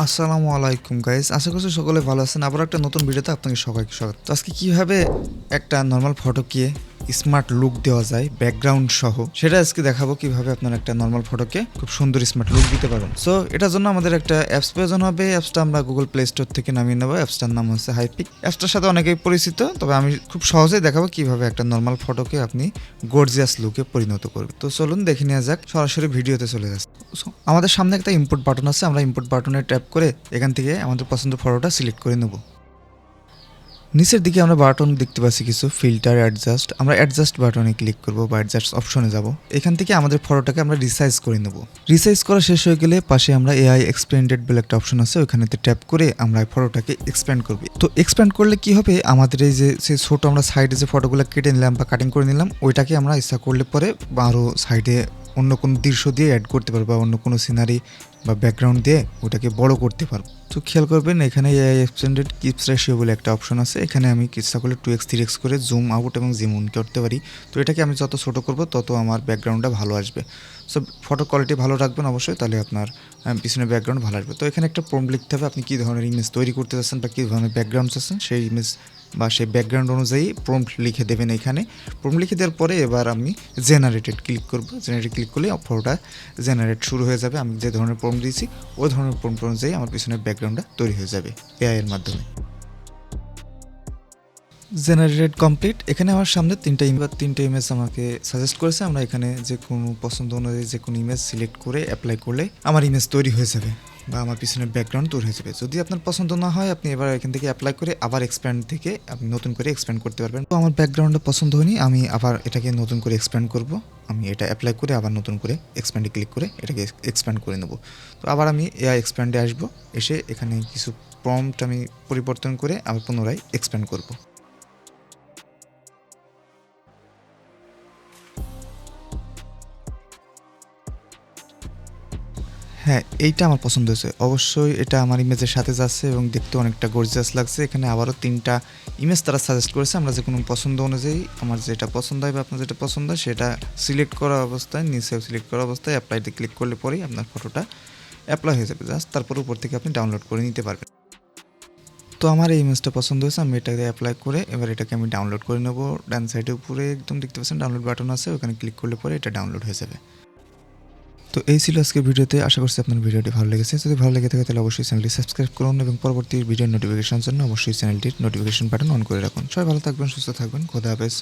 আসসালামু আলাইকুম গাইস, আশা করছি সকলে ভালো আছেন। আবার একটা নতুন ভিডিওতে আপনাকে সবাইকে স্বাগত। তো আজকে কিভাবে একটা নর্মাল ফটোকে স্মার্ট লুক দেওয়া যায় ব্যাকগ্রাউন্ড সহ, সেটা আজকে দেখাবো কিভাবে আপনার একটা নর্মাল ফটোকে খুব সুন্দর স্মার্ট লুক দিতে পারেন। সো এটার জন্য আমাদের একটা অ্যাপস প্রয়োজন হবে। অ্যাপসটা আমরা গুগল প্লে স্টোর থেকে নামিয়ে নেবো। অ্যাপসটার নাম হচ্ছে হাইপিক। অ্যাপসটার সাথে অনেকেই পরিচিত, তবে আমি খুব সহজেই দেখাবো কিভাবে একটা নর্মাল ফটোকে আপনি গর্জিয়াস লুকে পরিণত করবেন। তো চলুন দেখে নেওয়া যাক, সরাসরি ভিডিওতে চলে যাচ্ছে। আমাদের সামনে একটা ইম্পোর্ট বাটন আছে, আমরা ইম্পোর্ট বাটনে ট্যাপ করে এখান থেকে আমাদের পছন্দের ফটোটা সিলেক্ট করে নেব। নিচের দিকে আমরা বাটন দেখতে পাচ্ছি কিছু, ফিল্টার, অ্যাডজাস্ট। আমরা অ্যাডজাস্ট বাটনে ক্লিক করব বা অ্যাডজাস্ট অপশনে যাব। এখান থেকে আমাদের ফটোটাকে আমরা রিসাইজ করে নেব। রিসাইজ করা শেষ হয়ে গেলে পাশে আমরা এআই এক্সপ্যান্ডেড বলে একটা অপশন আছে, ওখানেতে ট্যাপ করে আমরা ফটোটাকে এক্সপ্যান্ড করব। তো এক্সপ্যান্ড করলে কি হবে, আমাদের এই যে ছোট আমরা সাইডে যে ফটোগুলো কেটে নিলাম বা কাটিং করে নিলাম, ওইটাকে আমরা ইচ্ছা করলে পরে বা আরও সাইডে অন্য কোনো দৃশ্য দিয়ে অ্যাড করতে পারবো বা অন্য কোনো সিনারি বা ব্যাকগ্রাউন্ড দিয়ে ওটাকে বড় করতে পারবো। তো খেয়াল করবেন এখানে এআই এক্সটেন্ডেড কিপস রেশিও বলে একটা অপশন আছে, এখানে আমি ইচ্ছা করলে 2x 3x করে জুম আউট এবং জুম ইন করতে পারি। তো এটাকে আমি যত ছোটো করবো তত আমার ব্যাকগ্রাউন্ডটা ভালো আসবে। সো ফটো কোয়ালিটি ভালো রাখবেন অবশ্যই, তাহলে আপনার পিছনে ব্যাকগ্রাউন্ড ভালো আসবে। তো এখানে একটা প্রম্পট লিখতে হবে, আপনি কী ধরনের ইমেজ তৈরি করতে চাচ্ছেন বা কী ধরনের ব্যাকগ্রাউন্ড চাচ্ছেন, সেই ইমেজ বা সেই ব্যাকগ্রাউন্ড অনুযায়ী প্রম্পট লিখে দেবেন। এখানে প্রম্পট লিখে দেওয়ার পরে এবার আমি জেনারেটেড ক্লিক করব। জেনারেটেড ক্লিক করলে ফটোটা জেনারেট শুরু হয়ে যাবে। আমি যে ধরনের প্রম্পট দিয়েছি ওই ধরনের প্রম্পট অনুযায়ী আমার পিছনের ব্যাকগ্রাউন্ডটা তৈরি হয়ে যাবে এআই এর মাধ্যমে। Generated complete. এখানে আমার সামনে তিনটা ইমেজ আমাকে সাজেস্ট করেছে। আমরা এখানে যে কোনো পছন্দ অনুযায়ী যে কোনো ইমেজ সিলেক্ট করে অ্যাপ্লাই করলে আমার ইমেজ তৈরি হয়ে যাবে বা আমার পিছনের ব্যাকগ্রাউন্ড তৈরি হয়ে যাবে। যদি আপনার পছন্দ না হয়, আপনি এবার এখান থেকে অ্যাপ্লাই করে আবার এক্সপ্যান্ড থেকে আপনি নতুন করে এক্সপ্যান্ড করতে পারবেন। তো আমার ব্যাকগ্রাউন্ডটা পছন্দ হয়নি, আমি আবার এটাকে নতুন করে এক্সপ্যান্ড করব। আমি এটা অ্যাপ্লাই করে আবার নতুন করে এক্সপ্যান্ডে ক্লিক করে এটাকে এক্সপ্যান্ড করে নেব। তো আবার আমি এআই এক্সপ্যান্ডে আসবো, এসে এখানে কিছু প্রম্পট আমি পরিবর্তন করে আবার পুনরায় এক্সপ্যান্ড করব। হ্যাঁ, এইটা আমার পছন্দ হয়েছে। অবশ্যই এটা আমার ইমেজের সাথে যাচ্ছে এবং দেখতে অনেকটা গর্জিয়াস লাগছে। এখানে আবারও ৩টা ইমেজ তারা সাজেস্ট করেছে। আমরা যে কোনো পছন্দ অনুযায়ী আমার যেটা পছন্দ হয় বা আপনার যেটা পছন্দ হয় সেটা সিলেক্ট করা অবস্থায়, নিচেও সিলেক্ট করা অবস্থায় অ্যাপ্লাইতে ক্লিক করলে পরেই আপনার ফটোটা অ্যাপ্লাই হয়ে যাবে। জাস্ট তারপর উপর থেকে আপনি ডাউনলোড করে নিতে পারবেন। তো আমার এই ইমেজটা পছন্দ হয়েছে, আমি এটাকে অ্যাপ্লাই করে এবার এটাকে আমি ডাউনলোড করে নেব। ডান সাইডে উপরে একদম দেখতে পাচ্ছেন ডাউনলোড বাটন আছে, ওখানে ক্লিক করলে পরে এটা ডাউনলোড হয়ে যাবে। তো এই ছিল আজকের ভিডিওতে। আশা করছি আপনার ভিডিওটি ভালো লেগেছে। যদি ভালো লেগে থাকে তাহলে অবশ্যই চ্যানেলটি সাবস্ক্রাইব করুন এবং পরবর্তী ভিডিওর নোটিফিকেশনের জন্য অবশ্যই চ্যানেলটির নোটিফিকেশন বাটন অন করে রাখুন। সবাই ভালো থাকবেন, সুস্থ থাকবেন। খোদা হাফেজ।